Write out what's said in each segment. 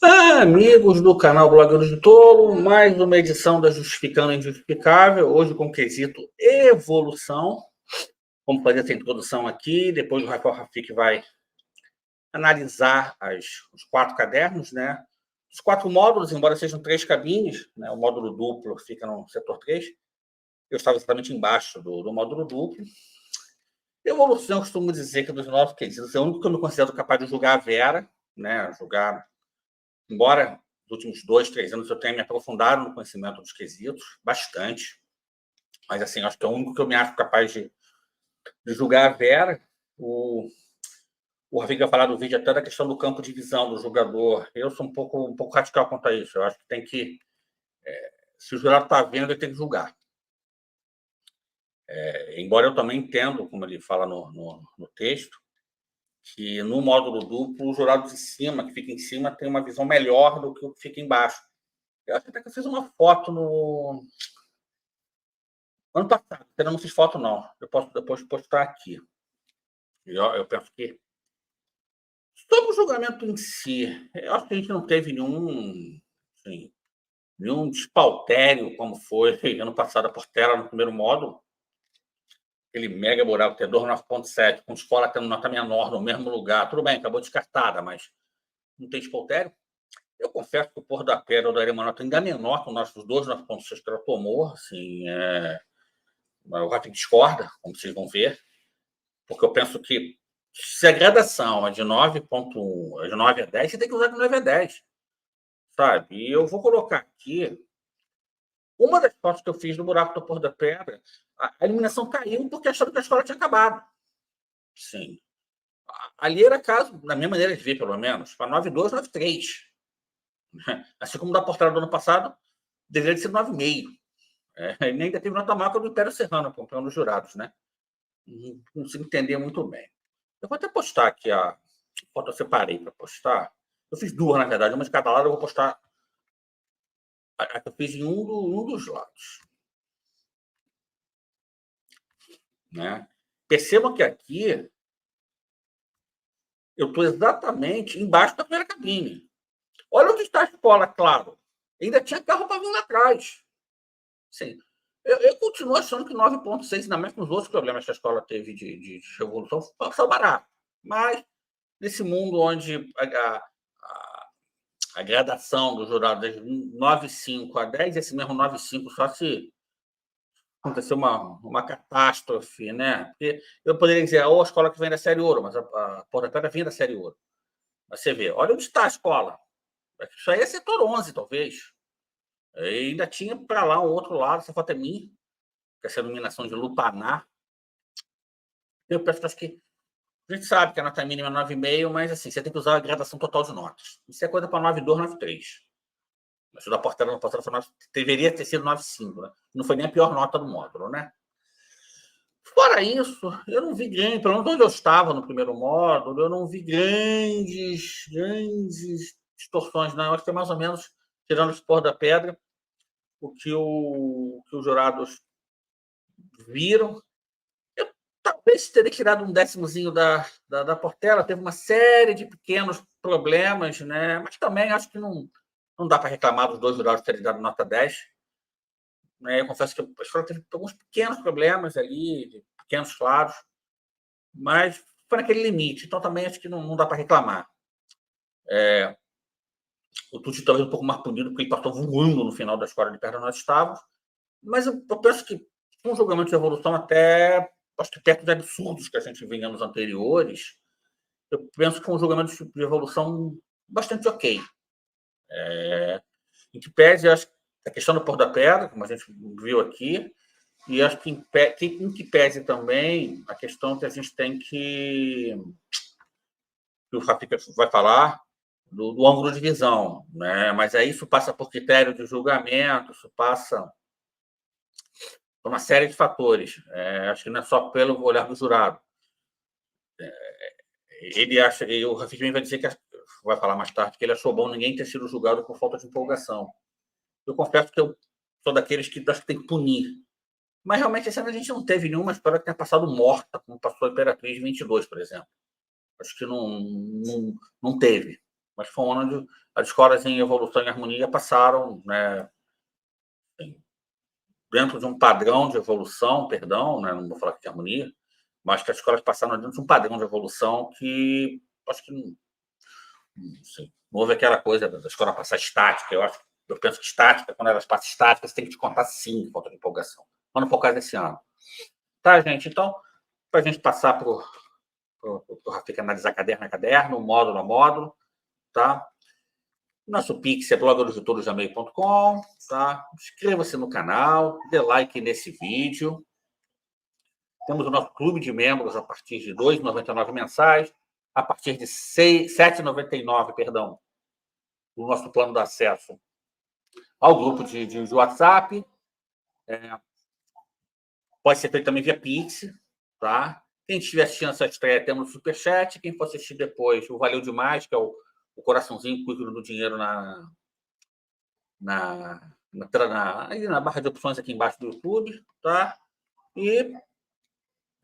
Amigos do canal Blogueiros de Tolo, mais uma edição da Justificando o Injustificável, hoje com o quesito evolução. Vamos fazer essa introdução aqui, depois o Rafael Rafik vai analisar os 4 cadernos, né? Os 4 módulos, embora sejam 3 cabines, né? O módulo duplo fica no setor 3. Eu estava exatamente embaixo do módulo duplo. Evolução, eu costumo dizer que dos 9 quesitos, é o único que eu me considero capaz de julgar a Vera, né? Embora nos últimos 2, 3 anos eu tenha me aprofundado no conhecimento dos quesitos, bastante, mas assim, acho que é o único que eu me acho capaz de julgar a Vera. O Ravi vai falar do vídeo até da questão do campo de visão do jogador. Eu sou um pouco radical quanto a isso. Eu acho que tem que, se o jurado está vendo, ele tem que julgar. Embora eu também entendo, como ele fala no texto, que no módulo duplo, o jurado de cima, que fica em cima, tem uma visão melhor do que o que fica embaixo. Eu acho até que eu fiz uma foto no ano passado, eu não fiz foto, não. Eu posso depois postar aqui. Eu penso que, sobre o julgamento em si, eu acho que a gente não teve assim, nenhum despautério, como foi ano passado a Portela no primeiro módulo. Aquele mega buraco, Tedor 9.7, com escola tendo nota menor no mesmo lugar. Tudo bem, acabou descartada, mas não tem despautério. Eu confesso que o Porto da Pedra daria uma nota ainda menor que os nossos dois 9.6 que ela tomou. Assim, o Rafa discorda, como vocês vão ver, porque eu penso que se a gradação é de 9.1, é de 9 a 10, você tem que usar de 9 a 10, sabe? E eu vou colocar aqui uma das fotos que eu fiz do buraco do Porto da Pedra. A iluminação caiu porque acharam que a escola tinha acabado. Sim. Ali era caso, na minha maneira de ver, pelo menos, para 9.2, 9.3. Assim como da Portela do ano passado, deveria ser 9,5. E ainda teve nota marca do Império Serrano, acompanhando os jurados, né? Não consigo entender muito bem. Eu vou até postar aqui a foto, eu separei para postar. Eu fiz duas, na verdade, uma de cada lado. Eu vou postar a que eu fiz em um dos lados. Né? Percebam que aqui eu estou exatamente embaixo da primeira cabine. Olha onde está a escola, claro. Ainda tinha carro para vir lá atrás. Sim. Eu continuo achando que 9.6, ainda mais com os outros problemas que a escola teve de revolução, passou barato. Mas, nesse mundo onde a gradação do jurado de 9,5 a 10, esse mesmo 9,5 só se acontecer uma catástrofe, né? Porque eu poderia dizer, ou a escola que vem da Série Ouro, mas a Porta Pedra vinha da Série Ouro. Mas você vê, olha onde está a escola. Isso aí é setor 11, talvez. E ainda tinha para lá um outro lado, essa foto é minha, com essa iluminação de lupanar. Eu penso que a gente sabe que a nota mínima é 9,5, mas assim, você tem que usar a gradação total de notas. Isso é coisa para 9,2, 9,3. Mas o da Portela no Portela foi 9, deveria ter sido 9,5, né? Não foi nem a pior nota do módulo, né? Fora isso, eu não vi grande, pelo menos onde eu estava no primeiro módulo, eu não vi grandes distorções, não. Eu acho que é mais ou menos, tirando o expor da pedra, o que os jurados viram. Eu talvez teria tirado um décimozinho da Portela, teve uma série de pequenos problemas, né? Mas também acho que não dá para reclamar dos dois jurados terem dado nota 10. Né? Eu confesso que a escola teve alguns pequenos problemas ali, pequenos claros, mas foi naquele limite. Então também acho que não dá para reclamar. O Tuti talvez um pouco mais punido, porque ele passou voando no final da escola de perto onde nós estávamos. Mas eu penso que um julgamento de evolução até, acho que perto dos absurdos que a gente vê em anos anteriores, eu penso que foi um julgamento de evolução bastante ok. Em que pese, acho que a questão do Porto da Pedra, como a gente viu aqui, e acho que em que pese também a questão que a gente tem que o Rafika vai falar, do ângulo de visão. Né? Mas aí isso passa por critério de julgamento, isso passa por uma série de fatores. Acho que não é só pelo olhar do jurado. Ele acha, e o Rafik vai dizer que vai falar mais tarde que ele achou bom ninguém ter sido julgado por falta de empolgação. Eu confesso que eu sou daqueles que acho que tem que punir. Mas realmente esse ano a gente não teve nenhuma história que tenha passado morta, como passou a Imperatriz 22, por exemplo. Acho que não teve. mas foi um ano onde as escolas em evolução e harmonia passaram, né, dentro de um padrão de evolução, perdão, né, não vou falar que é harmonia, mas que as escolas passaram dentro de um padrão de evolução que acho que assim, não houve aquela coisa da escola passar estática. Eu penso que estática, quando elas passam estática, você tem que te contar sim, falta de empolgação. Mas não foi o caso desse ano. Tá, gente? Então, para a gente passar para o Rafik analisar caderno a caderno, módulo a módulo, tá? Nosso Pix é blogadosetouros@gmail.com, tá? Inscreva-se no canal, dê like nesse vídeo. Temos o nosso clube de membros a partir de R$ 2,99 mensais, a partir de R$ 7,99, perdão, o nosso plano de acesso ao grupo de WhatsApp. Pode ser feito também via Pix, tá? Quem estiver assistindo essa estreia, temos o Superchat. Quem for assistir depois, o Valeu Demais, que é o coraçãozinho cuidando do dinheiro aí na barra de opções aqui embaixo do YouTube, tá? E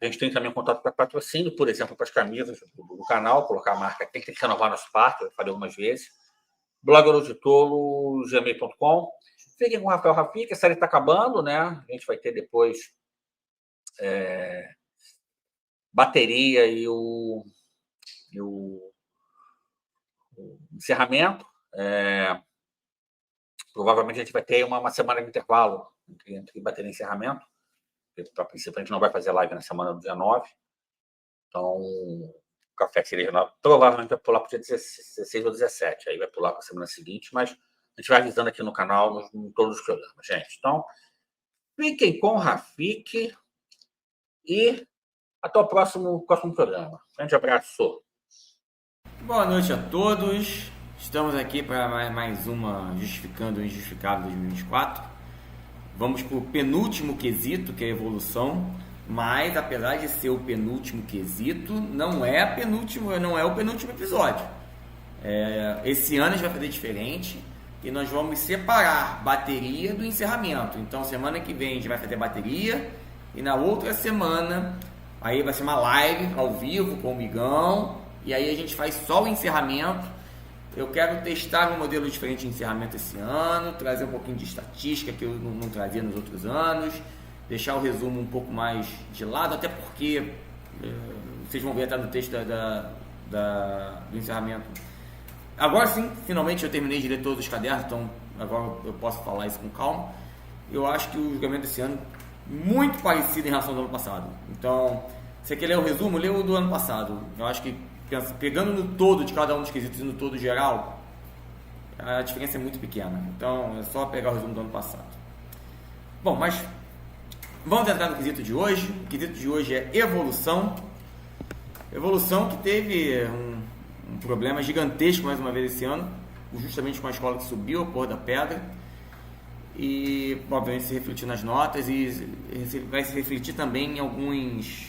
a gente tem também contato para patrocínio, por exemplo, para as camisas do canal, colocar a marca, tem que renovar nosso parque, eu falei algumas vezes. blogadosetouros@gmail.com. Fiquem com o Rafael Rafik, a série está acabando, né? A gente vai ter depois bateria e o encerramento. Provavelmente a gente vai ter uma semana de intervalo entre bateria e encerramento. A princípio, a gente não vai fazer live na semana do dia 9. Então, o Café Cereja provavelmente vai pular para o dia 16 ou 17. Aí vai pular para a semana seguinte, mas a gente vai avisando aqui no canal em todos os programas, gente. Então, fiquem com o Rafik e até o próximo programa. Grande abraço. Boa noite a todos. Estamos aqui para mais uma Justificando o Injustificável 2024. Vamos para o penúltimo quesito, que é a evolução. Mas, apesar de ser o penúltimo quesito, não é o penúltimo episódio. Esse ano a gente vai fazer diferente e nós vamos separar bateria do encerramento. Então, semana que vem a gente vai fazer bateria e na outra semana aí vai ser uma live ao vivo com o Migão e aí a gente faz só o encerramento. Eu quero testar um modelo diferente de encerramento esse ano, trazer um pouquinho de estatística que eu não trazia nos outros anos, deixar o resumo um pouco mais de lado, até porque vocês vão ver até no texto do encerramento. Agora sim, finalmente eu terminei de ler todos os cadernos, então agora eu posso falar isso com calma. Eu acho que o julgamento desse ano é muito parecido em relação ao ano passado. Então, você quer ler o resumo? Lê o do ano passado. Eu acho que pegando no todo de cada um dos quesitos e no todo geral, a diferença é muito pequena. Então, é só pegar o resumo do ano passado. Bom, mas vamos entrar no quesito de hoje. O quesito de hoje é evolução. Evolução que teve um problema gigantesco mais uma vez esse ano, justamente com a escola que subiu a Porra da Pedra. E, obviamente, se refletiu nas notas e vai se refletir também em algumas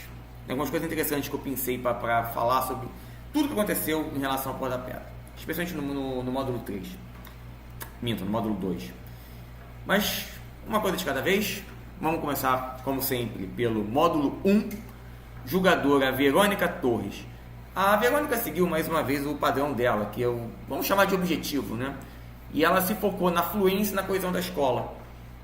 coisas interessantes que eu pensei para falar sobre tudo que aconteceu em relação à Porra da Pedra, especialmente no módulo 3. No módulo 2. Mas, uma coisa de cada vez. Vamos começar, como sempre, pelo módulo 1, julgadora Verônica Torres. A Verônica seguiu mais uma vez o padrão dela, que vamos chamar de objetivo, né? E ela se focou na fluência e na coesão da escola.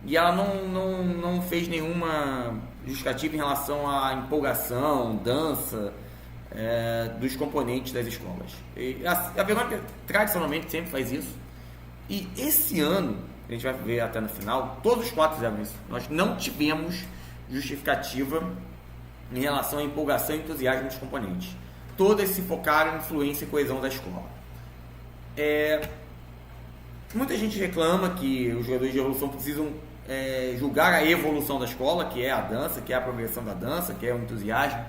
E ela não fez nenhuma justificativa em relação à empolgação, dança dos componentes das escolas. E a Verônica tradicionalmente sempre faz isso. E esse ano, a gente vai ver até no final, todos os 4 fizeram isso. Nós não tivemos justificativa em relação à empolgação e entusiasmo dos componentes. Todas se focaram em fluência e coesão da escola. Muita gente reclama que os jogadores de evolução precisam julgar a evolução da escola, que é a dança, que é a progressão da dança, que é o entusiasmo.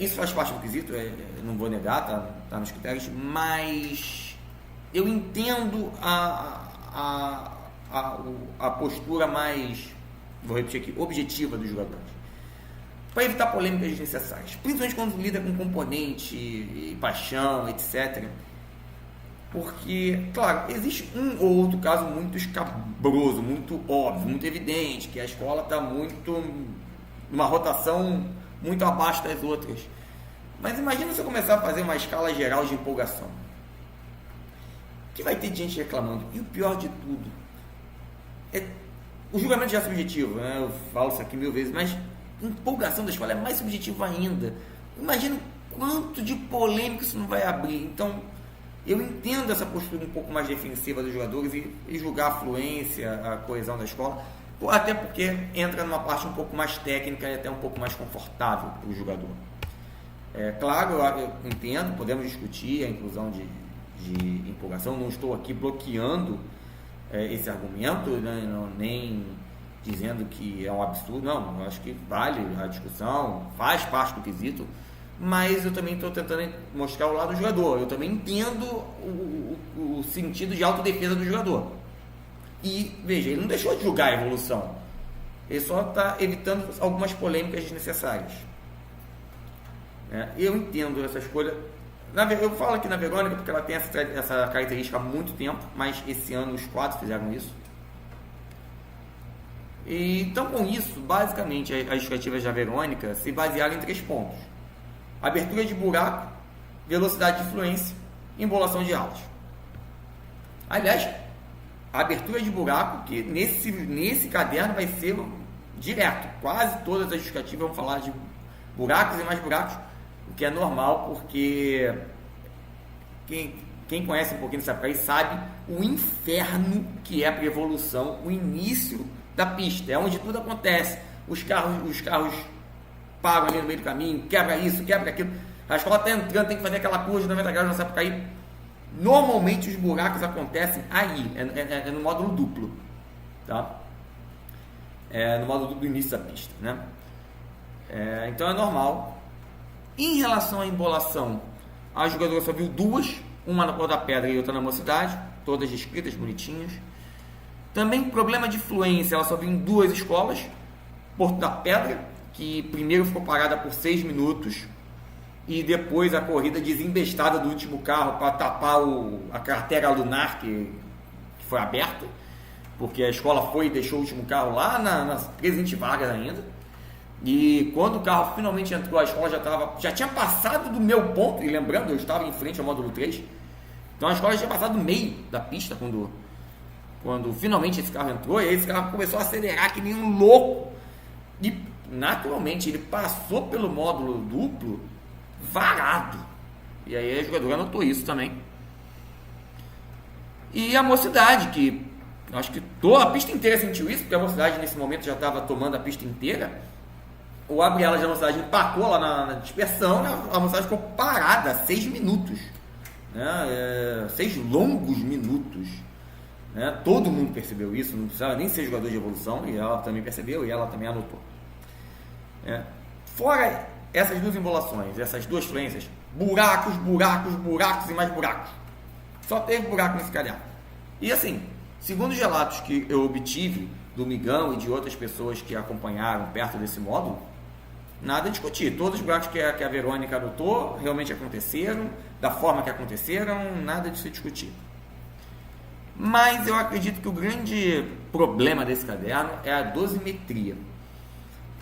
Isso faz parte do quesito, não vou negar, tá nos critérios, mas eu entendo a postura mais, vou repetir aqui, objetiva dos jogadores, para evitar polêmicas desnecessárias, principalmente quando lida com componente e paixão, etc. Porque, claro, existe um ou outro caso muito escabroso, muito óbvio, muito evidente, que a escola está numa rotação muito abaixo das outras. Mas imagina se eu começar a fazer uma escala geral de empolgação. que vai ter gente reclamando. E o pior de tudo, o julgamento já é subjetivo, né? Eu falo isso aqui 1000 vezes, mas a empolgação da escola é mais subjetiva ainda. Imagina quanto de polêmica isso não vai abrir. Então, eu entendo essa postura um pouco mais defensiva dos jogadores e julgar a fluência, a coesão da escola, até porque entra numa parte um pouco mais técnica e até um pouco mais confortável para o jogador. Claro, eu entendo, podemos discutir a inclusão de empolgação, não estou aqui bloqueando esse argumento, né, nem dizendo que é um absurdo, não, eu acho que vale a discussão, faz parte do quesito, mas eu também estou tentando mostrar o lado do jogador, eu também entendo o sentido de autodefesa do jogador. E, veja, ele não deixou de julgar a evolução, ele só está evitando algumas polêmicas desnecessárias. Eu entendo essa escolha. Eu falo aqui na Verônica porque ela tem essa característica há muito tempo, mas esse ano os 4 fizeram isso. E, então, com isso, basicamente, as justificativas da Verônica se basearam em 3 pontos: abertura de buraco, velocidade de fluência e embolação de aulas. Aliás, a abertura de buraco, que nesse caderno vai ser direto, quase todas as justificativas vão falar de buracos e mais buracos, o que é normal, porque quem conhece um pouquinho dessa país sabe o inferno que é para a evolução, o início da pista, é onde tudo acontece. Os carros param ali no meio do caminho, quebra isso, quebra aquilo, a escola está entrando, tem que fazer aquela curva de 90 graus, não sabe para cair. Normalmente os buracos acontecem aí, é no módulo duplo, tá? No módulo duplo do início da pista, né? Então é normal. Em relação à embolação, a jogadora só viu 2, uma na Porto da Pedra e outra na Mocidade, todas descritas, bonitinhas. Também problema de fluência, ela só viu em 2 escolas, Porto da Pedra, que primeiro ficou parada por 6 minutos, e depois a corrida desembestada do último carro para tapar a cratera lunar que foi aberta, porque a escola foi e deixou o último carro lá nas presentes vagas ainda. E quando o carro finalmente entrou, a escola já tinha passado do meu ponto, e lembrando, eu estava em frente ao módulo 3, então a escola já tinha passado do meio da pista quando finalmente esse carro entrou, e aí esse carro começou a acelerar que nem um louco, e naturalmente ele passou pelo módulo duplo varado, e aí a jogadora notou isso também. E a Mocidade, que acho que toda a pista inteira sentiu isso, porque a Mocidade nesse momento já estava tomando a pista inteira. O abre-alas da Mocidade empacou lá na dispersão, né? A Mocidade ficou parada 6 minutos, né? 6 longos minutos, né? Todo mundo percebeu isso, não precisava nem ser jogador de evolução, e ela também percebeu e ela também anotou. Fora essas 2 embolações, essas 2 fluências, buracos e mais buracos. Só teve buraco nesse caderno. E assim, segundo os relatos que eu obtive do Migão e de outras pessoas que acompanharam perto desse módulo, nada a discutir. Todos os buracos que a Verônica anotou realmente aconteceram, da forma que aconteceram, nada de se discutir. Mas eu acredito que o grande problema desse caderno é a dosimetria.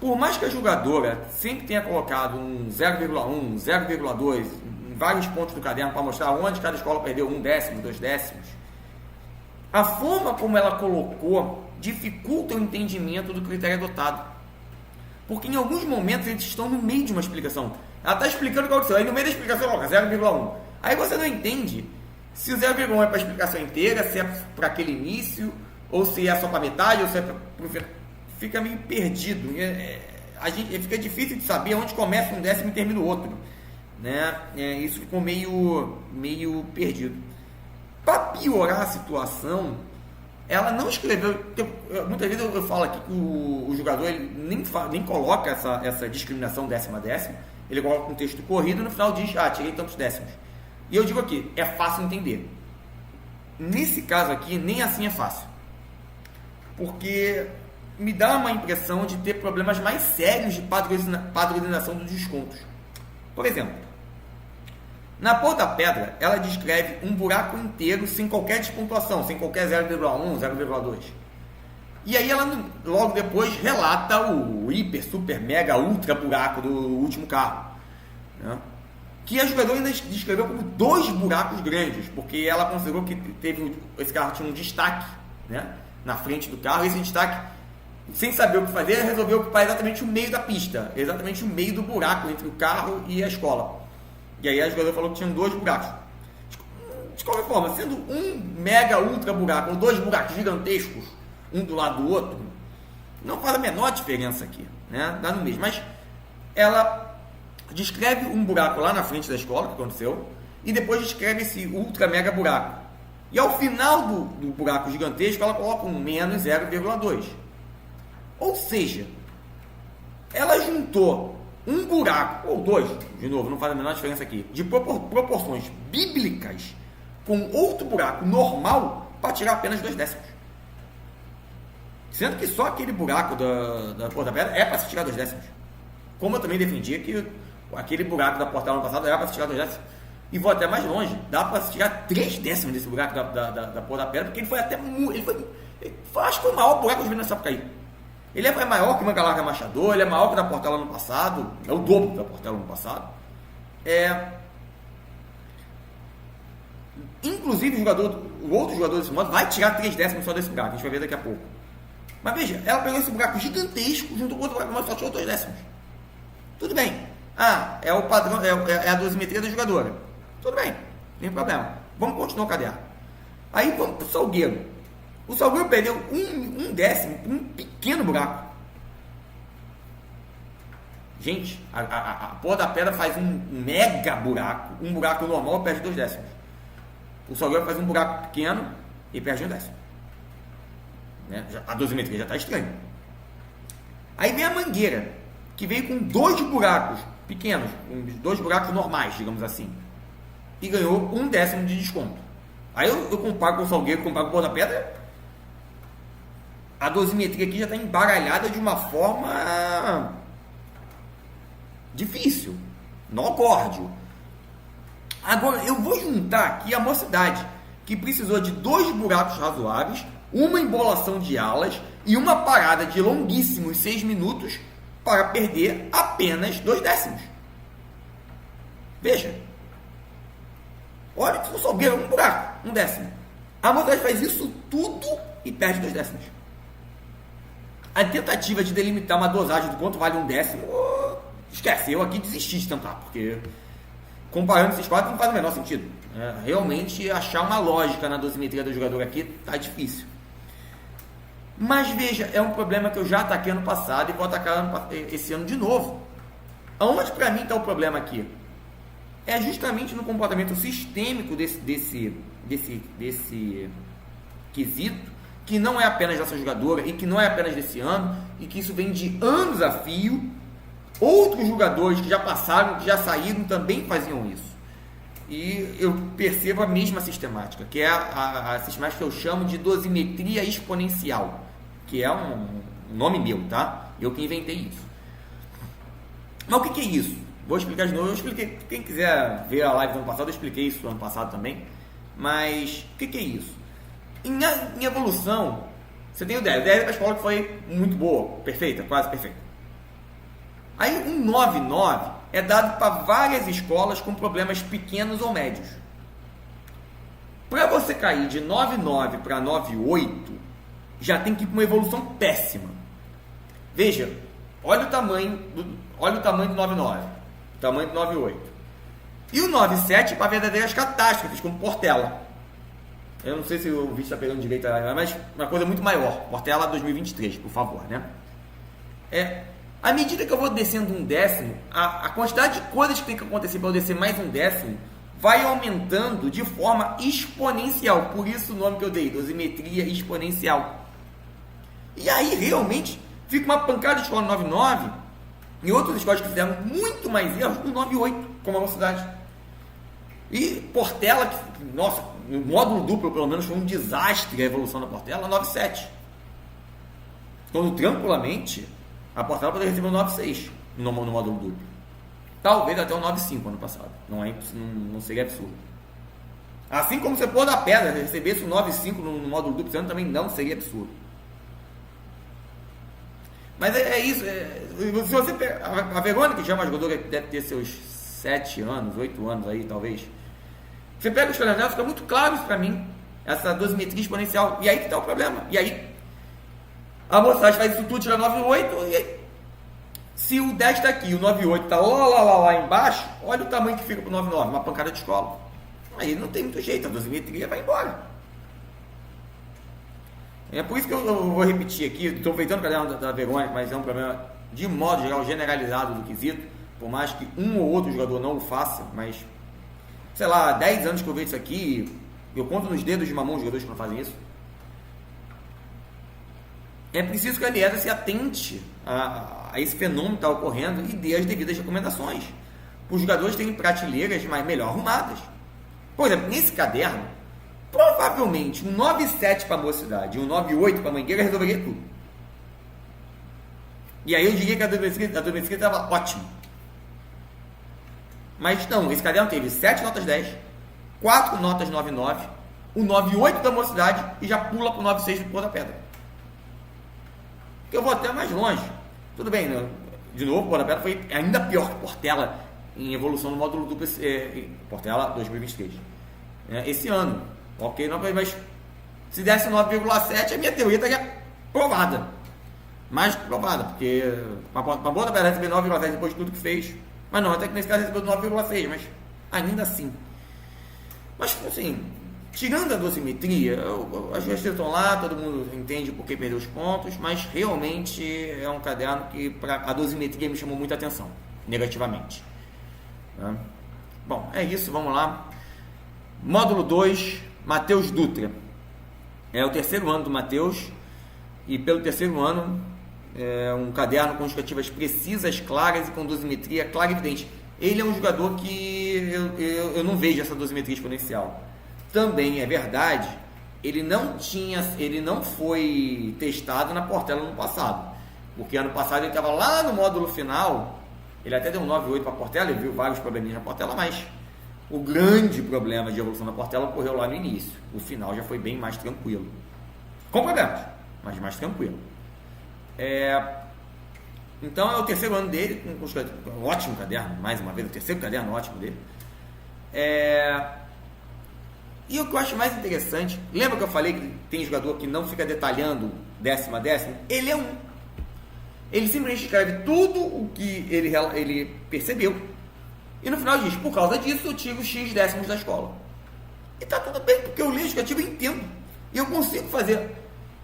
Por mais que a jogadora sempre tenha colocado um 0,1, 0,2 em vários pontos do caderno para mostrar onde cada escola perdeu 1 décimo, 2 décimos, a forma como ela colocou dificulta o entendimento do critério adotado. Porque em alguns momentos eles estão no meio de uma explicação. Ela está explicando o que aconteceu, aí no meio da explicação coloca 0,1. Aí você não entende se o 0,1 é para a explicação inteira, se é para aquele início, ou se é só para metade, ou se é para o final. Fica meio perdido. Fica difícil de saber onde começa um décimo e termina o outro, né? Isso ficou meio perdido. Para piorar a situação, ela não escreveu. Muitas vezes eu falo aqui que o jogador ele nem coloca essa discriminação décimo a décimo, ele coloca um texto corrido e no final diz: tirei tantos décimos. E eu digo aqui, é fácil entender. Nesse caso aqui, nem assim é fácil, porque me dá uma impressão de ter problemas mais sérios de padronização dos descontos. Por exemplo, na Porto da Pedra, ela descreve um buraco inteiro sem qualquer despontuação, sem qualquer 0,1, 0,2. E aí ela logo depois relata o hiper, super, mega, ultra buraco do último carro, né? que a jogadora ainda descreveu como 2 buracos grandes, porque ela considerou que esse carro tinha um destaque, né, na frente do carro, e esse destaque, sem saber o que fazer, resolveu ocupar exatamente o meio da pista, exatamente o meio do buraco entre o carro e a escola. E aí a jogadora falou que tinham 2 buracos. De qualquer forma, sendo um mega ultra buraco, ou 2 buracos gigantescos, um do lado do outro, não faz a menor diferença aqui, né? Dá no mesmo. Mas ela descreve um buraco lá na frente da escola, que aconteceu, e depois descreve esse ultra mega buraco. E ao final do buraco gigantesco, ela coloca um menos 0,2. Ou seja, ela juntou um buraco, ou 2, de novo, não faz a menor diferença aqui, de proporções bíblicas com outro buraco normal para tirar apenas 2 décimos. Sendo que só aquele buraco da Porta da Pedra é para se tirar 2 décimos. Como eu também defendia que aquele buraco da Portela no passado era para se tirar 2 décimos. E vou até mais longe, dá para se tirar 3 décimos desse buraco da Porta da Pedra, porque ele foi até acho que foi o maior buraco que eu vi nessa época aí. Ele é maior que o Manga Larga Machador, ele é maior que o da Portela no passado, é o dobro da Portela no passado. Inclusive o outro jogador desse modo vai tirar 3 décimos só desse buraco, a gente vai ver daqui a pouco. Mas veja, ela pegou esse buraco gigantesco junto com outro buraco, mas só tirou 2 décimos. Tudo bem. É o padrão, é a dosimetria da jogadora. Tudo bem, não tem problema. Vamos continuar o caderno. Aí vamos para o Salgueiro. O Salgueiro perdeu um décimo, um pequeno buraco. Gente, a Porra da Pedra faz um mega buraco. Um buraco normal perde 2 décimos. O Salgueiro faz um buraco pequeno e perde 1 décimo. Né? A dosimetria já está estranha. Aí vem a Mangueira, que veio com 2 buracos pequenos, 2 buracos normais, digamos assim, e ganhou 1 décimo de desconto. Aí eu comparo com o Salgueiro, comparo com o Porra da Pedra, a dosimetria aqui já está embaralhada de uma forma difícil, nocórdio. Agora eu vou juntar aqui a Mocidade, que precisou de 2 buracos razoáveis, uma embolação de alas e uma parada de longuíssimos 6 minutos para perder apenas 2 décimos. Veja. Olha que o Salgueiro é um buraco, 1 décimo. A Mocidade faz isso tudo e perde 2 décimos. A tentativa de delimitar uma dosagem do quanto vale 1 décimo, esquece, eu aqui desisti de tentar, porque comparando esses quatro não faz o menor sentido. Realmente achar uma lógica na dosimetria do jogador aqui tá difícil. Mas veja, é um problema que eu já ataquei ano passado e vou atacar esse ano de novo. Aonde para mim está o problema aqui? É justamente no comportamento sistêmico desse quesito, que não é apenas dessa jogadora e que não é apenas desse ano, e que isso vem de anos a fio. Outros jogadores que já passaram, que já saíram, também faziam isso. E eu percebo a mesma sistemática, que é a sistemática que eu chamo de dosimetria exponencial, que é um nome meu, tá? Eu que inventei isso. Mas o que é isso? Vou explicar de novo. Eu expliquei, quem quiser ver a live do ano passado, eu expliquei isso no ano passado também. Mas o que é isso? Em evolução, você tem o 10. O 10 é uma escola que foi muito boa, perfeita, quase perfeita. Aí um 9,9 é dado para várias escolas com problemas pequenos ou médios. Para você cair de 9,9 para 9,8, já tem que ir para uma evolução péssima. Veja, olha o tamanho do 9,9, o tamanho do 9,8. E o 9,7 para verdadeiras catástrofes, como Portela. Eu não sei se o vídeo está pegando direito, mas uma coisa muito maior. Portela 2023, por favor, né? À medida que eu vou descendo 1 décimo, a quantidade de coisas que tem que acontecer para eu descer mais 1 décimo vai aumentando de forma exponencial. Por isso o nome que eu dei, dosimetria exponencial. E aí realmente fica uma pancada de escola no 9,9 e outras escolas que fizeram muito mais erros no 9,8, como a Mocidade. E Portela, que, nossa, no módulo duplo pelo menos foi um desastre a evolução da Portela, 9,7. Quando tranquilamente a Portela poderia receber um 9,6 no módulo duplo. Talvez até um 9,5 ano passado. Não seria absurdo. Assim como você pôr da pedra, recebesse um 9,5 no módulo duplo, também não seria absurdo. Mas é isso. Se você a Verônica, que já é uma jogadora que deve ter seus 7 anos, 8 anos aí, talvez. Você pega os cadernos, fica muito claro isso para mim, essa dosimetria exponencial. E aí que está o problema. E aí, a moçada faz isso tudo, tira 9,8, e aí, se o 10 está aqui, o 9,8 está lá embaixo, olha o tamanho que fica para o 9,9, uma pancada de escola. Aí não tem muito jeito, a dosimetria vai embora. É por isso que eu vou repetir aqui, estou aproveitando o caderno da Verônica, mas é um problema, de modo geral, generalizado do quesito, por mais que um ou outro jogador não o faça, mas, sei lá, 10 anos que eu vejo isso aqui, eu conto nos dedos de uma mão os jogadores que não fazem isso. É preciso que a Aliança se atente a esse fenômeno que está ocorrendo e dê as devidas recomendações. Os jogadores terem prateleiras melhor arrumadas. Por exemplo, nesse caderno, provavelmente um 9,7 para a mocidade e um 9,8 para a mangueira resolveria tudo. E aí eu diria que a dosimetria estava ótima. Mas não, esse caderno teve 7 notas 10, 4 notas 9,9, o 9,8 da mocidade e já pula para o 9,6 do Pôr da Pedra. Eu vou até mais longe. Tudo bem, né? De novo, o Pôr da Pedra foi ainda pior que Portela em evolução do módulo duplo Portela 2023. Esse ano. Ok, não, mas se desse 9,7, a minha teoria estaria provada. Mais provada, porque a Pôr da Pedra recebeu 9,7 depois de tudo que fez. Mas não, até que nesse caso recebeu 9,6, mas ainda assim. Mas assim, tirando a dosimetria, as respostas estão lá, todo mundo entende por que perdeu os pontos, mas realmente é um caderno que a dosimetria me chamou muita atenção, negativamente. Bom, é isso, vamos lá. Módulo 2, Matheus Dutra. É o terceiro ano do Matheus, e pelo terceiro ano, é um caderno com justificativas precisas, claras e com dosimetria clara e evidente. Ele é um jogador que eu não vejo essa dosimetria exponencial. Também é verdade, ele não foi testado na Portela no passado, porque ano passado ele estava lá no módulo final, ele até deu um 9,8 para a Portela, ele viu vários probleminhas na Portela, mas o grande problema de evolução da Portela ocorreu lá no início. O final já foi bem mais tranquilo, com problemas, mas mais tranquilo. Então é o terceiro ano dele, um ótimo caderno, mais uma vez, o terceiro caderno ótimo dele. E o que eu acho mais interessante, lembra que eu falei que tem jogador que não fica detalhando décima a décima? Ele é um. Ele simplesmente escreve tudo o que ele percebeu. E no final diz, por causa disso eu tiro X décimos da escola. E tá tudo bem, porque eu leio o justificativo e entendo. E eu consigo fazer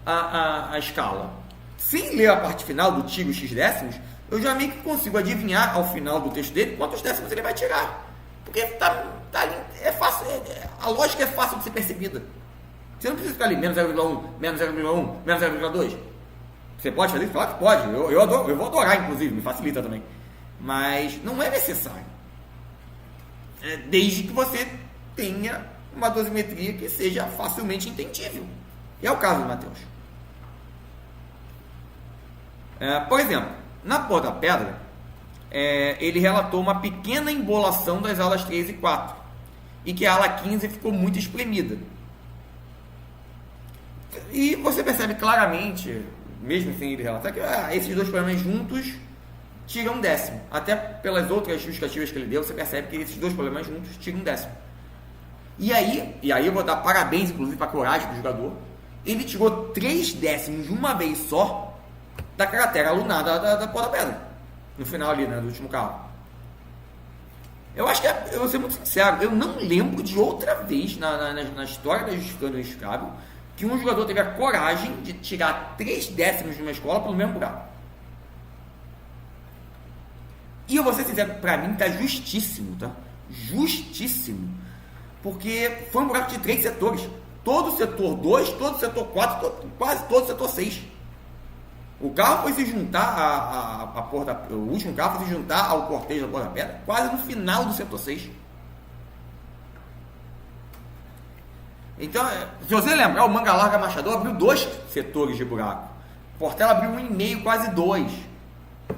a escala. Sem ler a parte final do tiro X décimos, eu já meio que consigo adivinhar ao final do texto dele quantos décimos ele vai tirar. Porque tá ali, é fácil, a lógica é fácil de ser percebida. Você não precisa ficar ali, menos 0,1, menos 0,1, menos 0,2. Você pode fazer isso? Claro que pode. Eu vou adorar, inclusive, me facilita também. Mas não é necessário. Desde que você tenha uma dosimetria que seja facilmente entendível. E é o caso do Matheus. Por exemplo, na Pôr da Pedra, ele relatou uma pequena embolação das alas 3 e 4 e que a ala 15 ficou muito espremida. E você percebe claramente, mesmo sem ele relatar, que esses dois problemas juntos tiram um décimo. Até pelas outras justificativas que ele deu, você percebe que esses dois problemas juntos tiram um décimo. E aí eu vou dar parabéns, inclusive, para a coragem do jogador. Ele tirou 3 décimos de uma vez só da cratera lunar da Pôr da Pedra. No final ali, do último carro. Eu acho que, eu vou ser muito sincero, eu não lembro de outra vez na história da justificando injustificável que um jogador teve a coragem de tirar 3 décimos de uma escola pelo mesmo buraco. E eu vou ser sincero, pra mim tá justíssimo, tá? Justíssimo. Porque foi um buraco de 3 setores. Todo o setor 2, todo o setor 4, quase todo o setor 6. O carro foi se juntar o último carro foi se juntar ao cortejo da Pôr da Pedra quase no final do setor 6. Então, se você lembrar, o Manga Larga Machador abriu 2 setores de buraco. Portela abriu 1,5, quase 2.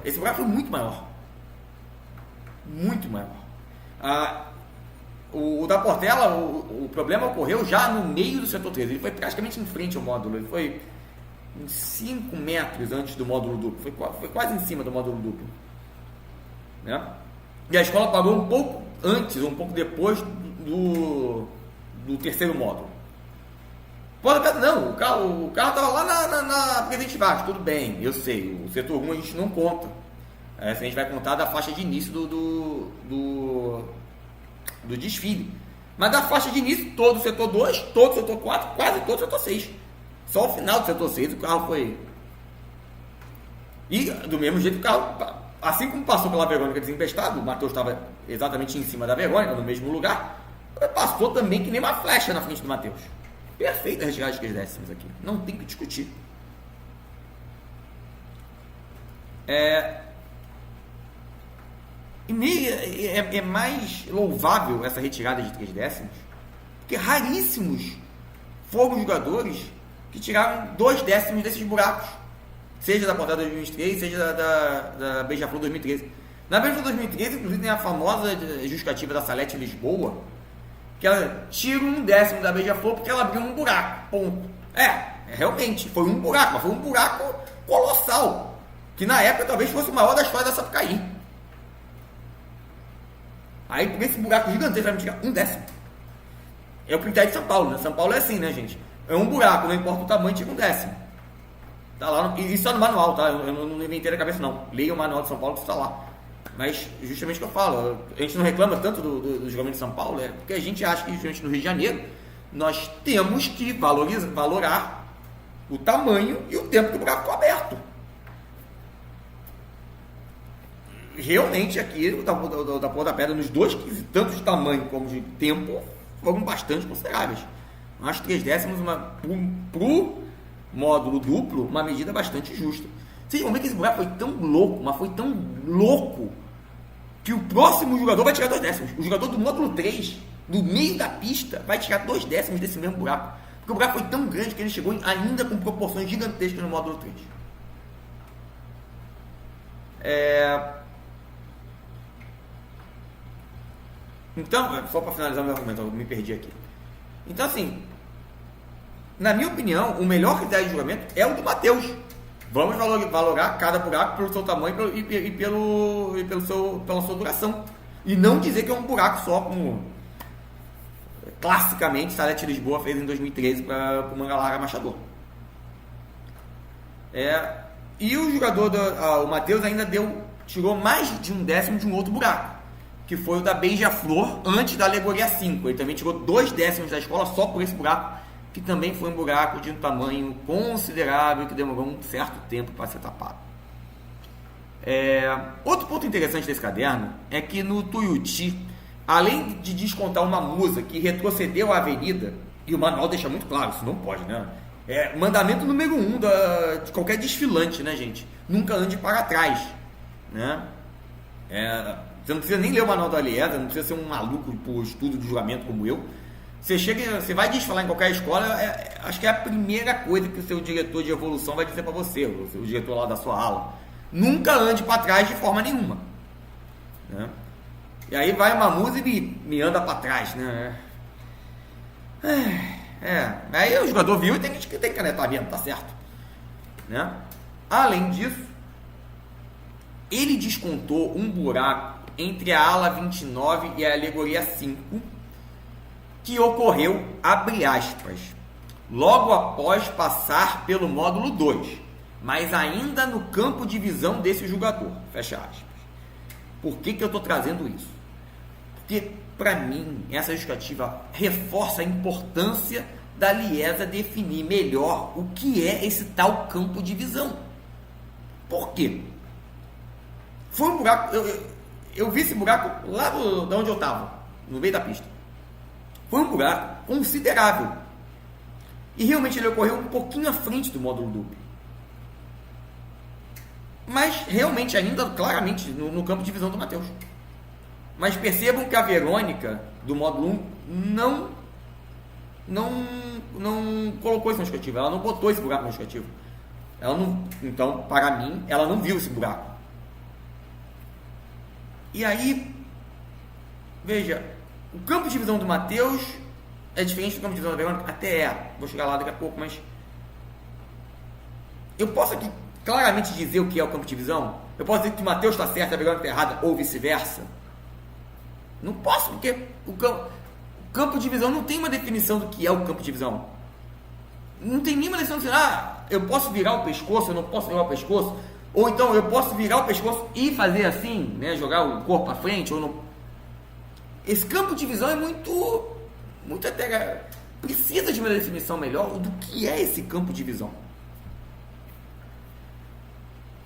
Esse buraco foi muito maior. Muito maior. O da Portela, o problema ocorreu já no meio do setor 3. Ele foi praticamente em frente ao módulo. Ele foi 5 metros antes do módulo duplo. Foi quase em cima do módulo duplo. Né? E a escola parou um pouco antes, um pouco depois do terceiro módulo. Pontapé não, o carro estava lá na Presidente Vargas, tudo bem, eu sei, o setor 1 a gente não conta. A gente vai contar da faixa de início do desfile. Mas da faixa de início, todo o setor 2, todo o setor 4, quase todo o setor 6. Só o final do setor 6 o carro foi... E do mesmo jeito o carro, assim como passou pela Verônica desempestado, o Matheus estava exatamente em cima da Verônica, no mesmo lugar, passou também que nem uma flecha na frente do Matheus. Perfeita a retirada de 3 décimos aqui. Não tem que discutir. É mais louvável essa retirada de 3 décimos, porque raríssimos foram os jogadores que tiraram 2 décimos desses buracos, seja da Pontada 2003, seja da Beija-Flor 2013. Na Beija-Flor 2013, inclusive, tem a famosa justificativa da Salete Lisboa, que ela tira 1 décimo da Beija-Flor porque ela abriu um buraco, ponto. Realmente, foi um buraco, mas foi um buraco colossal, que na época talvez fosse o maior da história da Sapucaí. Aí, por esse buraco gigantesco, vai me tirar 1 décimo. É o critério de São Paulo, né? São Paulo é assim, né, gente? É um buraco, não importa o tamanho, tira 1 décimo. Tá lá, e isso é no manual, tá? Eu não inventei na cabeça, não. Leia o manual de São Paulo que está lá. Mas, justamente o que eu falo, a gente não reclama tanto do jogamento de São Paulo, porque a gente acha que, justamente no Rio de Janeiro, nós temos que valorar o tamanho e o tempo que o buraco ficou aberto. Realmente aqui, da Ponta da Pedra, nos dois, tanto de tamanho como de tempo, foram bastante consideráveis. Acho 3 décimos, pro módulo duplo, uma medida bastante justa. Vocês vão ver que esse buraco foi tão louco, mas foi tão louco, que o próximo jogador vai tirar 2 décimos. O jogador do módulo 3, do meio da pista, vai tirar 2 décimos desse mesmo buraco. Porque o buraco foi tão grande que ele chegou ainda com proporções gigantescas no módulo 3. Então, só para finalizar meu argumento, eu me perdi aqui. Então, assim, na minha opinião, o melhor critério de julgamento é o do Matheus. Vamos valorar cada buraco pelo seu tamanho e pela sua duração. E não dizer que é um buraco só, como classicamente Salete Lisboa fez em 2013 para o Manga Larga Machador. E o jogador, o Matheus, ainda tirou mais de 1 décimo de um outro buraco, que foi o da Beija-Flor antes da Alegoria 5. Ele também tirou 2 décimos da escola só por esse buraco, que também foi um buraco de um tamanho considerável, que demorou um certo tempo para ser tapado. Outro ponto interessante desse caderno é que no Tuiuti, além de descontar uma musa que retrocedeu a avenida, e o manual deixa muito claro, isso não pode, né? Mandamento número 1 de qualquer desfilante, né, gente? Nunca ande para trás, né? Você não precisa nem ler o manual da Aliesa, não precisa ser um maluco por estudo de julgamento como eu. Você vai desfilar em qualquer escola, acho que é a primeira coisa que o seu diretor de evolução vai dizer para você, o seu diretor lá da sua aula. Nunca ande para trás de forma nenhuma, né? E aí vai uma música e me anda para trás, né? Aí o jogador viu e tem que canetar mesmo, tá certo, né? Além disso, ele descontou um buraco entre a ala 29 e a alegoria 5, que ocorreu, abre aspas, logo após passar pelo módulo 2, mas ainda no campo de visão desse jogador, fecha aspas. Por que eu estou trazendo isso? Porque, para mim, essa justificativa reforça a importância da Liesa definir melhor o que é esse tal campo de visão. Por quê? Foi um buraco, eu vi esse buraco lá de onde eu estava, no meio da pista. Foi um buraco considerável. E realmente ele ocorreu um pouquinho à frente do módulo duplo. Mas realmente ainda claramente no campo de visão do Matheus. Mas percebam que a Verônica do módulo 1 não colocou isso no justificativo. Ela não botou esse buraco no justificativo. Então, para mim, ela não viu esse buraco. E aí, veja, o campo de visão do Matheus é diferente do campo de visão da Verônica? Até vou chegar lá daqui a pouco, mas eu posso aqui claramente dizer o que é o campo de visão? Eu posso dizer que o Matheus está certo e a Verônica está errada, ou vice-versa? Não posso, porque o campo de visão não tem uma definição do que é o campo de visão. Não tem nenhuma definição de eu posso virar o pescoço, eu não posso virar o pescoço, ou então eu posso virar o pescoço e fazer assim, né, jogar o corpo à frente, ou não. Esse campo de visão é muito até precisa de uma definição melhor do que é esse campo de visão.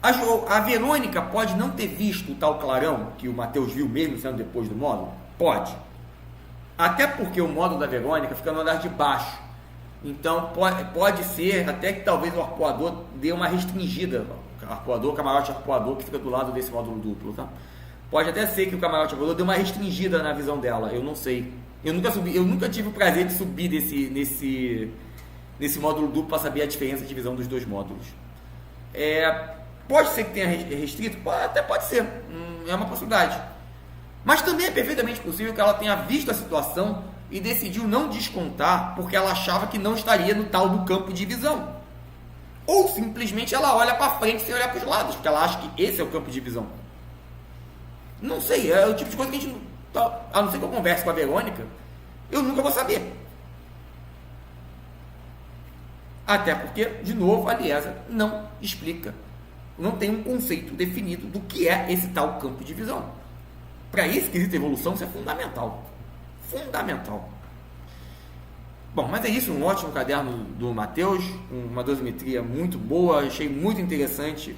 A Verônica pode não ter visto o tal clarão que o Matheus viu mesmo sendo depois do módulo? Pode. Até porque o módulo da Verônica fica no andar de baixo. Então pode ser até que talvez o arpoador dê uma restringida. Camarote arpoador que fica do lado desse módulo duplo. Tá? Pode até ser que o camarote arpoador dê uma restringida na visão dela. Eu não sei. Eu nunca tive o prazer de subir nesse módulo duplo para saber a diferença de visão dos dois módulos. Pode ser que tenha restrito? Até pode ser, é uma possibilidade. Mas também é perfeitamente possível que ela tenha visto a situação e decidiu não descontar porque ela achava que não estaria no tal do campo de visão. Ou simplesmente ela olha para frente sem olhar para os lados, porque ela acha que esse é o campo de visão. Não sei, é o tipo de coisa que a gente não... A não ser que eu converse com a Verônica, eu nunca vou saber. Até porque, de novo, a Liesa não explica. Não tem um conceito definido do que é esse tal campo de visão. Para esse quesito de evolução, isso é fundamental. Fundamental. Bom, mas é isso, um ótimo caderno do Matheus, uma dosimetria muito boa, achei muito interessante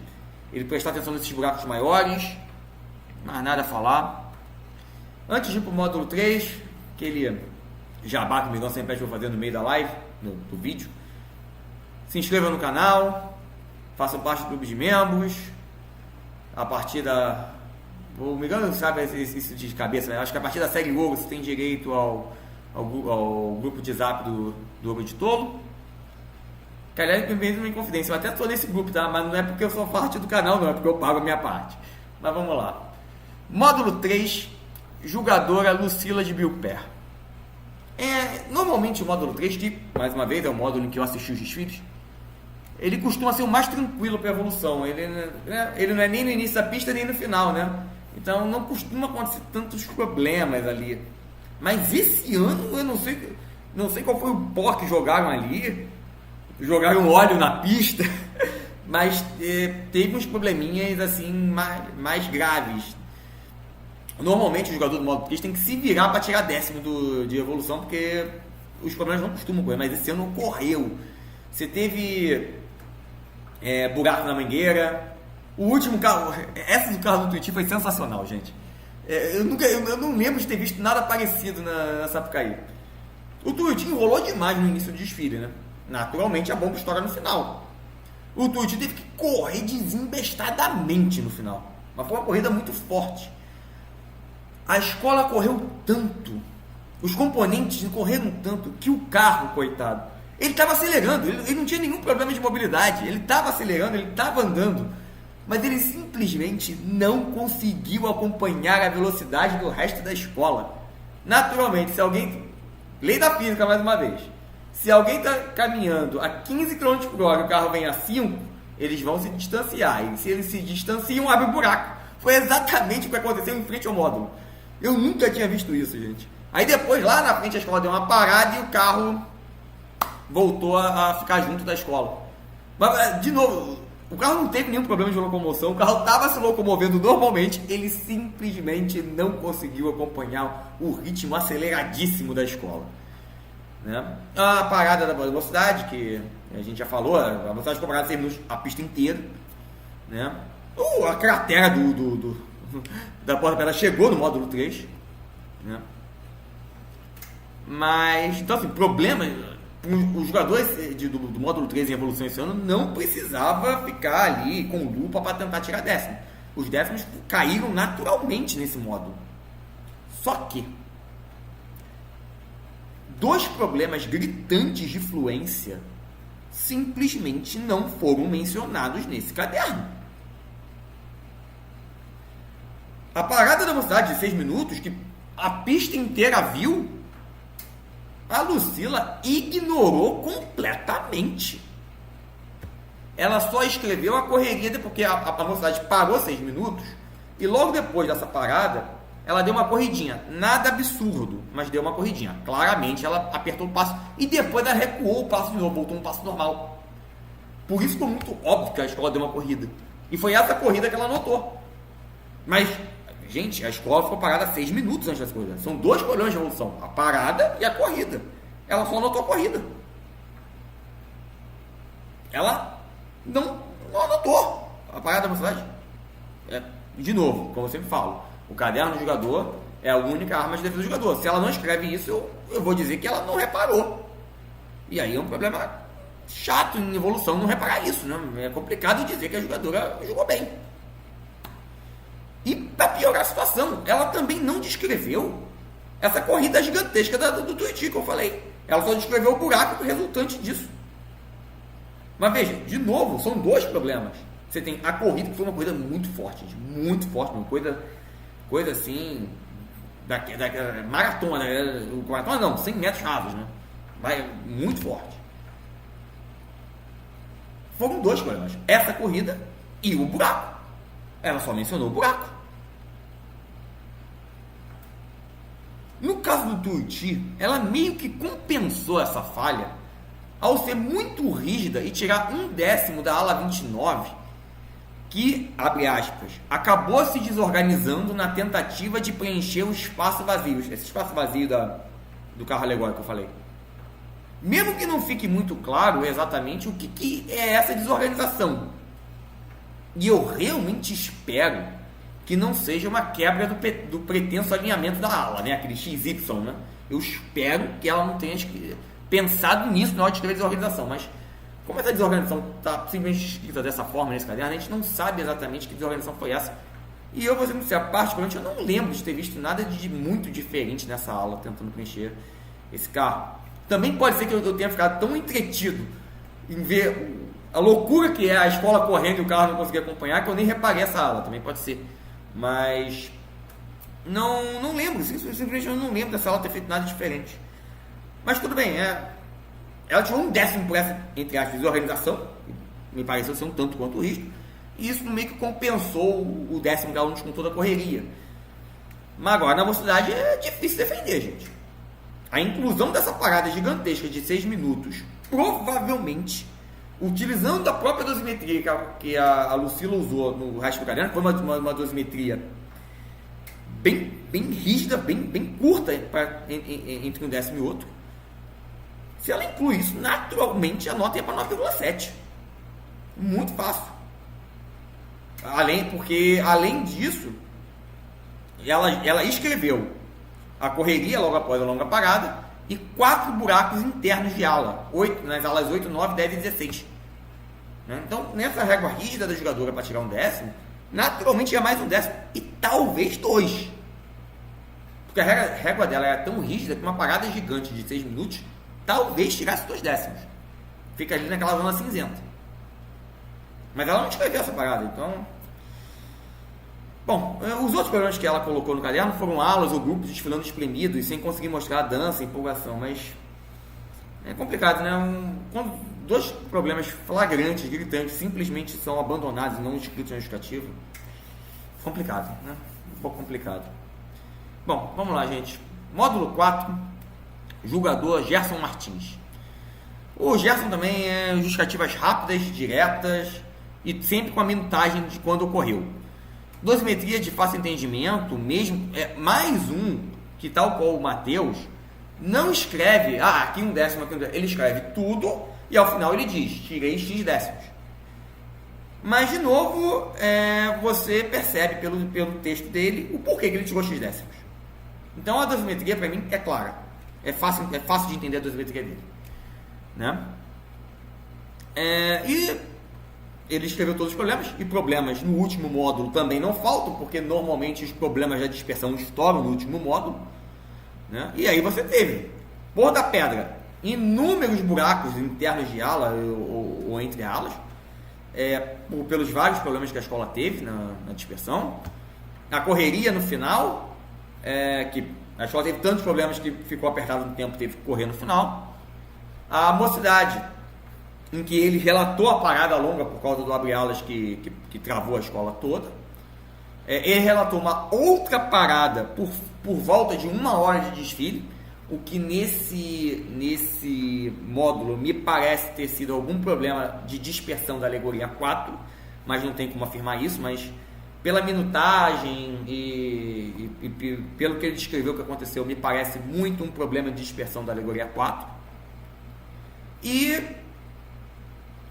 ele prestar atenção nesses buracos maiores, mas nada a falar. Antes de ir para o módulo 3, aquele jabá que o Migão sempre pede para eu fazer no meio da live, do vídeo, se inscreva no canal, façam parte do grupo de membros, a partir da... O Migão não sabe isso de cabeça, né? Acho que a partir da série Ouro você tem direito ao grupo de zap do Ouro de Tolo. Que aliás, mesmo em confidência, eu até estou nesse grupo, tá? Mas não é porque eu sou parte do canal, não, é porque eu pago a minha parte. Mas vamos lá. Módulo 3, Julgadora Lucila de Bilper. Normalmente o módulo 3, que mais uma vez é o módulo em que eu assisti os desfiles, ele costuma ser o mais tranquilo para a evolução. Ele não é nem no início da pista nem no final, né? Então não costuma acontecer tantos problemas ali. Mas esse ano eu não sei qual foi o pó que jogaram ali. Jogaram óleo na pista, mas teve uns probleminhas assim mais graves. Normalmente o jogador do modo 3 tem que se virar para tirar 10º de evolução, porque os problemas não costumam ocorrer, mas esse ano ocorreu. Você teve buraco na mangueira. O último carro, essa do carro do Tuiuti foi sensacional, gente. Eu não lembro de ter visto nada parecido na Sapucaí. O Tuiuti enrolou demais no início do desfile, né? Naturalmente a bomba estoura no final. O Tuiuti teve que correr desembestadamente no final. Mas foi uma corrida muito forte. A escola correu tanto, os componentes correram tanto, que o carro, coitado, ele estava acelerando, ele não tinha nenhum problema de mobilidade, ele estava acelerando, ele estava andando, mas ele simplesmente não conseguiu acompanhar a velocidade do resto da escola. Naturalmente, se alguém... Lei da física, mais uma vez. Se alguém está caminhando a 15 km por hora e o carro vem a 5, eles vão se distanciar. E se eles se distanciam, abre um buraco. Foi exatamente o que aconteceu em frente ao módulo. Eu nunca tinha visto isso, gente. Aí depois, lá na frente, a escola deu uma parada e o carro voltou a ficar junto da escola. Mas, de novo, o carro não teve nenhum problema de locomoção. O carro estava se locomovendo normalmente. Ele simplesmente não conseguiu acompanhar o ritmo aceleradíssimo da escola. Né? A parada da velocidade, que a gente já falou, a velocidade comparada a 6 minutos, a pista inteira. Né? A cratera da porta-pedra chegou no módulo 3. Né? Mas, então assim, problema... Os jogadores do módulo 3 em evolução esse ano não precisava ficar ali com lupa para tentar tirar 10º. Os 10º caíram naturalmente nesse módulo. Só que 2 problemas gritantes de fluência simplesmente não foram mencionados nesse caderno. A parada da velocidade de 6 minutos, que a pista inteira viu, a Lucila ignorou completamente. Ela só escreveu a correria porque a velocidade parou 6 minutos e logo depois dessa parada ela deu uma corridinha, nada absurdo, mas deu uma corridinha. Claramente ela apertou o passo e depois ela recuou o passo de novo, voltou um passo normal. Por isso ficou muito óbvio que a escola deu uma corrida. E foi essa corrida que ela anotou. Mas, gente, a escola ficou parada 6 minutos antes dessa corrida. São 2 problemas de evolução, a parada e a corrida. Ela só anotou a corrida. Ela não anotou a parada da velocidade. De novo, como eu sempre falo, o caderno do jogador é a única arma de defesa do jogador. Se ela não escreve isso, eu vou dizer que ela não reparou. E aí é um problema chato em evolução não reparar isso, né? É complicado dizer que a jogadora jogou bem. E para piorar a situação, ela também não descreveu essa corrida gigantesca do Tuiuti que eu falei. Ela só descreveu o buraco resultante disso. Mas veja, de novo, são 2 problemas. Você tem a corrida, que foi uma corrida muito forte, uma coisa assim, da maratona, maratona não, 100 metros rasos, né? Muito forte. Foram 2 problemas, essa corrida e o buraco. Ela só mencionou o buraco. No caso do Tuiuti, ela meio que compensou essa falha ao ser muito rígida e tirar 1/10 da ala 29, que, abre aspas, acabou se desorganizando na tentativa de preencher o espaço vazio. Esse espaço vazio do carro alegórico que eu falei. Mesmo que não fique muito claro exatamente o que é essa desorganização. E eu realmente espero que não seja uma quebra do pretenso alinhamento da ala, né? Aquele XY, né? Eu espero que ela não tenha pensado nisso na hora de escrever desorganização, mas como essa desorganização está simplesmente escrita dessa forma nesse caderno, a gente não sabe exatamente que desorganização foi essa. E eu vou ser sincero, particularmente eu não lembro de ter visto nada de muito diferente nessa aula tentando preencher esse carro. Também pode ser que eu tenha ficado tão entretido em ver a loucura que é a escola correndo e o carro não conseguir acompanhar que eu nem reparei essa aula, também pode ser. Mas não lembro, simplesmente eu não lembro dessa aula ter feito nada diferente. Mas tudo bem, ela tirou 1/10 por essa, entre aspas, desorganização, me pareceu ser um tanto quanto o risco, e isso meio que compensou o 10º que ela não descontou da correria. Mas agora na velocidade é difícil defender, gente. A inclusão dessa parada gigantesca de 6 minutos, provavelmente, utilizando a própria dosimetria que a Lucila usou no resto do caderno, foi uma dosimetria bem rígida, bem curta entre um 10º e outro. Se ela inclui isso, naturalmente a nota é para 9,7. Muito fácil. Porque além disso, ela escreveu a correria logo após a longa parada e 4 buracos internos de ala, nas alas 8, 9, 10 e 16. Então, nessa régua rígida da jogadora para tirar 1/10, naturalmente é mais 1/10 e talvez 2. Porque a régua dela é tão rígida que uma parada gigante de 6 minutos talvez tirasse 2/10. Fica ali naquela zona cinzenta. Mas ela não escreveu essa parada, então... Bom, os outros problemas que ela colocou no caderno foram alas ou grupos desfilando espremidos sem conseguir mostrar a dança, a empolgação, mas é complicado, né? Quando 2 problemas flagrantes, gritantes, simplesmente são abandonados e não escritos na justificativa, complicado, né? Um pouco complicado. Bom, vamos lá, gente. Módulo 4, julgador Gerson Martins. O Gerson também é justificativas rápidas, diretas e sempre com a minutagem de quando ocorreu. Dosimetria de fácil entendimento, mesmo mais um que, tal qual o Matheus, não escreve, aqui 1/10, aqui 1/10. Ele escreve tudo e ao final ele diz, tirei X décimos. Mas, de novo, você percebe pelo texto dele o porquê que ele tirou X décimos. Então, a dosimetria, para mim, é clara. É fácil de entender a dosimetria dele. Né? E ele escreveu todos os problemas, e problemas no último módulo também não faltam, porque normalmente os problemas da dispersão estouram no último módulo, né? E aí você teve, por da pedra, inúmeros buracos internos de ala ou entre alas, pelos vários problemas que a escola teve na dispersão, a correria no final, que a escola teve tantos problemas que ficou apertado no tempo, teve que correr no final, a mocidade, em que ele relatou a parada longa por causa do abre-alas que travou a escola toda. Ele relatou uma outra parada por volta de 1 hora de desfile, o que nesse módulo me parece ter sido algum problema de dispersão da alegoria 4, mas não tem como afirmar isso, mas pela minutagem e pelo que ele descreveu que aconteceu, me parece muito um problema de dispersão da alegoria 4. E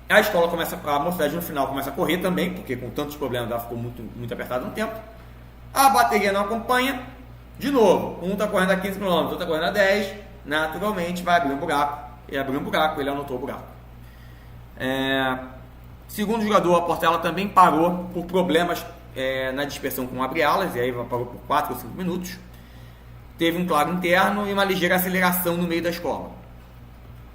a escola a mocidade no final começa a correr também, porque com tantos problemas ela ficou muito apertada no tempo. A bateria não acompanha. De novo, um está correndo a 15 km, outro está correndo a 10. Naturalmente vai abrir um buraco. Ele abriu um buraco, ele anotou o buraco. Segundo jogador, a Portela também parou por problemas na dispersão com abre-alas, e aí parou por 4 ou 5 minutos. Teve um claro interno e uma ligeira aceleração no meio da escola.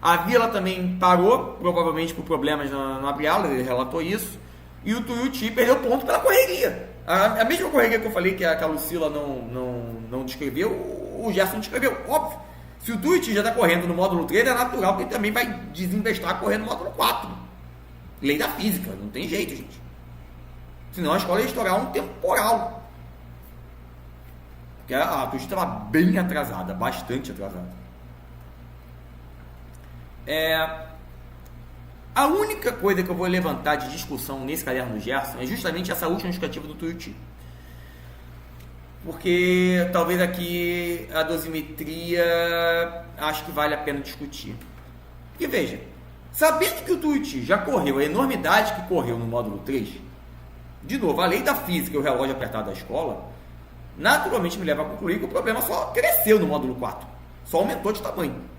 A Vila também parou, provavelmente por problemas no abre-alas, ele relatou isso. E o Tuiuti perdeu ponto pela correria. A mesma correria que eu falei que a Lucila não descreveu, o Gerson descreveu, óbvio. Se o Tuiuti já está correndo no módulo 3, é natural que ele também vai desinvestar correndo no módulo 4. Lei da física, não tem jeito, gente. Senão a escola ia estourar um temporal. Porque a Tuiuti estava bem atrasada, bastante atrasada. A única coisa que eu vou levantar de discussão nesse caderno do Gerson é justamente essa última justificativa do Tuiuti. Porque talvez aqui a dosimetria acho que vale a pena discutir. Porque veja, sabendo que o Tuiuti já correu a enormidade que correu no módulo 3, de novo, a lei da física e o relógio apertado da escola, naturalmente me leva a concluir que o problema só cresceu no módulo 4. Só aumentou de tamanho.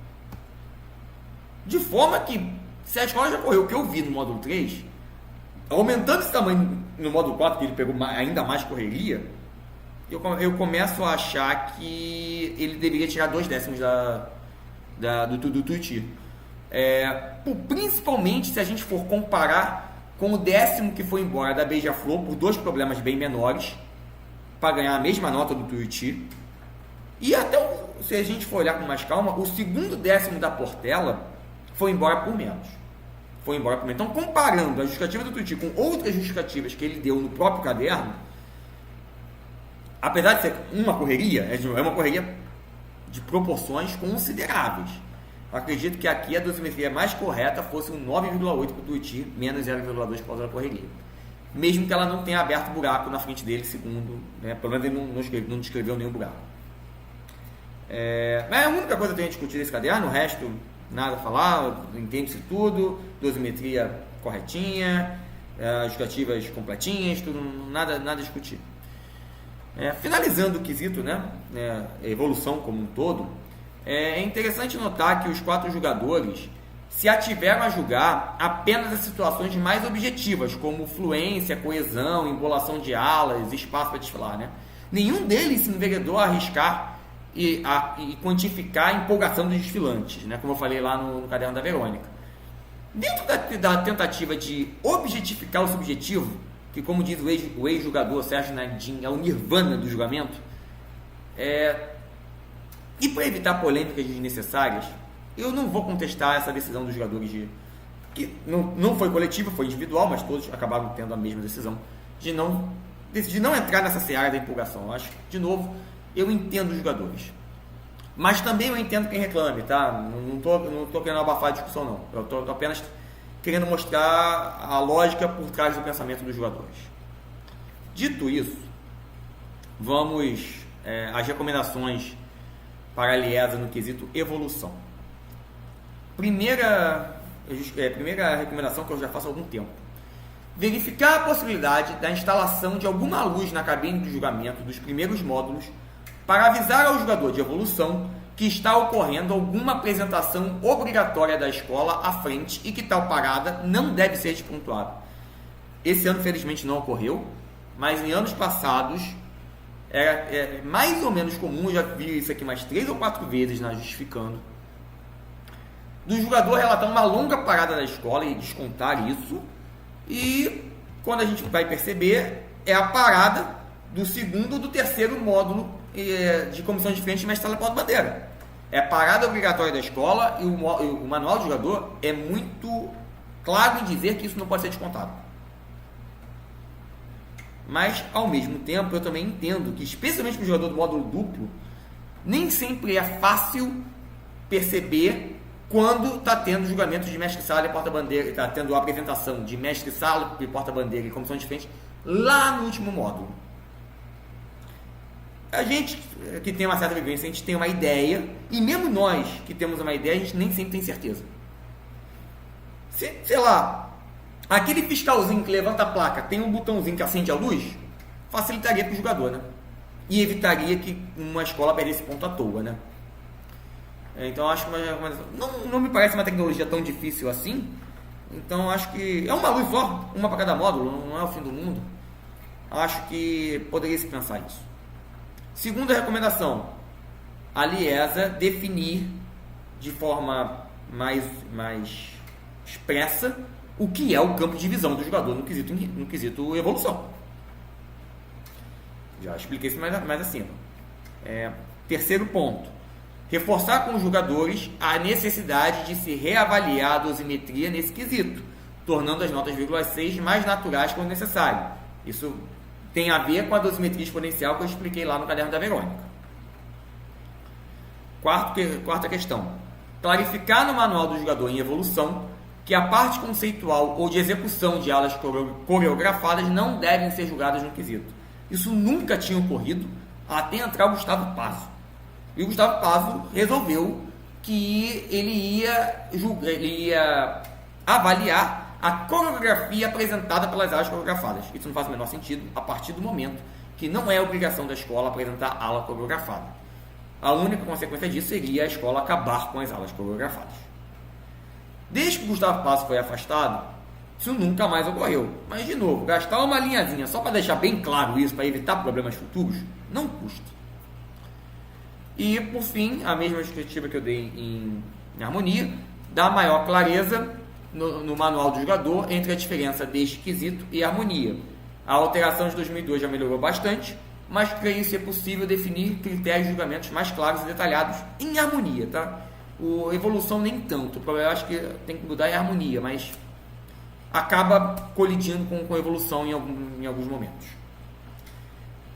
De forma que, se a escola já correu o que eu vi no módulo 3, aumentando esse tamanho no módulo 4, que ele pegou ainda mais correria, eu começo a achar que ele deveria tirar 2 décimos do Tuiuti. Principalmente se a gente for comparar com o 10º que foi embora da Beija-Flor por 2 problemas bem menores, para ganhar a mesma nota do Tuiuti. E até, se a gente for olhar com mais calma, o 2º décimo da Portela foi embora por menos. Então, comparando a justificativa do Tuiuti com outras justificativas que ele deu no próprio caderno, apesar de ser uma correria, é uma correria de proporções consideráveis. Eu acredito que aqui a dosimetria mais correta fosse um 9,8 para o Tuiuti, menos 0,2 por causa da correria. Mesmo que ela não tenha aberto buraco na frente dele, segundo, né? Pelo menos ele não descreveu nenhum buraco. Mas a única coisa que eu tenho a discutir nesse caderno, o resto, nada a falar, entende-se tudo, dosimetria corretinha, justificativas completinhas, tudo, nada a discutir. Finalizando o quesito, né, a evolução como um todo, é interessante notar que os 4 jogadores se ativeram a julgar apenas as situações mais objetivas, como fluência, coesão, embolação de alas, espaço para desfilar, né? Nenhum deles se enveredou a arriscar e quantificar a empolgação dos desfilantes, né? Como eu falei lá no caderno da Verônica. Dentro da tentativa de objetificar o subjetivo, que, como diz o ex-jogador Sérgio Nadim, é o nirvana do julgamento, e para evitar polêmicas desnecessárias, eu não vou contestar essa decisão dos jogadores que não foi coletiva, foi individual, mas todos acabaram tendo a mesma decisão de não entrar nessa seara da empolgação. Eu acho que, de novo, eu entendo os jogadores, mas também eu entendo quem reclame, tá? Não tô querendo abafar a discussão, não. Eu tô apenas querendo mostrar a lógica por trás do pensamento dos jogadores. Dito isso, vamos às recomendações para a Liesa no quesito evolução. Primeira recomendação que eu já faço há algum tempo: verificar a possibilidade da instalação de alguma luz na cabine de julgamento dos primeiros módulos para avisar ao jogador de evolução que está ocorrendo alguma apresentação obrigatória da escola à frente e que tal parada não deve ser despontuada. Esse ano, felizmente, não ocorreu, mas em anos passados é mais ou menos comum. Eu já vi isso aqui mais 3 ou 4 vezes na Justificando, do jogador relatar uma longa parada da escola e descontar isso, e quando a gente vai perceber, é a parada do 2º ou do 3º módulo de comissão de frente e mestre porta-bandeira. É a parada obrigatória da escola, e o manual do jogador é muito claro em dizer que isso não pode ser descontado. Mas, ao mesmo tempo, eu também entendo que, especialmente para o jogador do módulo duplo, nem sempre é fácil perceber quando está tendo julgamento de mestre-sala e porta-bandeira, está tendo a apresentação de mestre-sala e porta-bandeira e comissão de frente lá no último módulo. A gente que tem uma certa vivência, a gente tem uma ideia, e mesmo nós que temos uma ideia, a gente nem sempre tem certeza. Sei lá, aquele fiscalzinho que levanta a placa tem um botãozinho que acende a luz, facilitaria para o jogador, né? E evitaria que uma escola perdesse ponto à toa, né? Então acho que não me parece uma tecnologia tão difícil assim. Então acho que é uma luz só, uma para cada módulo, não é o fim do mundo. Acho que poderia se pensar nisso. Segunda recomendação, a Liesa definir de forma mais expressa o que é o campo de visão do jogador no quesito evolução. Já expliquei isso mais acima. Terceiro ponto, reforçar com os jogadores a necessidade de se reavaliar a dosimetria nesse quesito, tornando as notas 0,6 mais naturais quando necessário. Isso tem a ver com a dosimetria exponencial que eu expliquei lá no caderno da Verônica. Quarta questão, clarificar no manual do jogador em evolução que a parte conceitual ou de execução de alas coreografadas não devem ser julgadas no quesito. Isso nunca tinha ocorrido até entrar o Gustavo Pazzo. E o Gustavo Pazzo resolveu que ele ia avaliar a coreografia apresentada pelas alas coreografadas. Isso não faz o menor sentido a partir do momento que não é obrigação da escola apresentar ala coreografada. A única consequência disso seria a escola acabar com as alas coreografadas. Desde que o Gustavo Pazzo foi afastado, isso nunca mais ocorreu. Mas, de novo, gastar uma linhazinha só para deixar bem claro isso, para evitar problemas futuros, não custa. E, por fim, a mesma perspectiva que eu dei em harmonia, dá maior clareza no manual do jogador entre a diferença deste quesito e harmonia. A alteração de 2002 já melhorou bastante, mas creio ser possível definir critérios de julgamentos mais claros e detalhados em harmonia, tá? Evolução nem tanto, o problema eu acho que tem que mudar em harmonia, mas acaba colidindo com evolução em alguns momentos.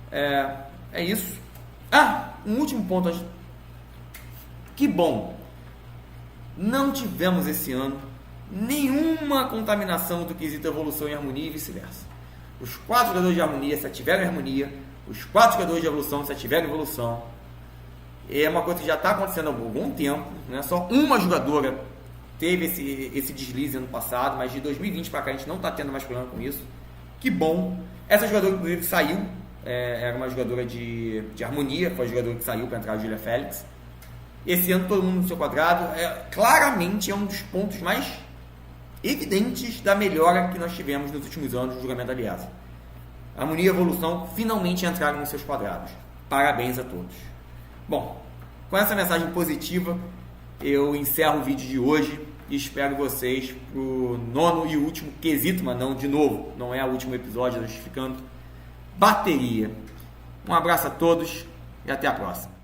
É isso. Um último ponto. Que bom! Não tivemos esse ano nenhuma contaminação do quesito evolução em harmonia e vice-versa. Os 4 jogadores de harmonia se tiveram harmonia, os 4 jogadores de evolução se tiveram evolução. É uma coisa que já está acontecendo há algum tempo, né? Só uma jogadora teve esse deslize ano passado, mas de 2020 para cá a gente não está tendo mais problema com isso. Que bom! Essa jogadora, inclusive, saiu. Era uma jogadora de harmonia, foi a jogadora que saiu para entrar a Júlia Félix. Esse ano todo mundo no seu quadrado. Claramente é um dos pontos mais evidentes da melhora que nós tivemos nos últimos anos no julgamento da Liesa. Harmonia e evolução finalmente entraram nos seus quadrados. Parabéns a todos. Bom, com essa mensagem positiva, eu encerro o vídeo de hoje e espero vocês para o 9º e último quesito, mas não, de novo, não é o último episódio, justificando, bateria. Um abraço a todos e até a próxima.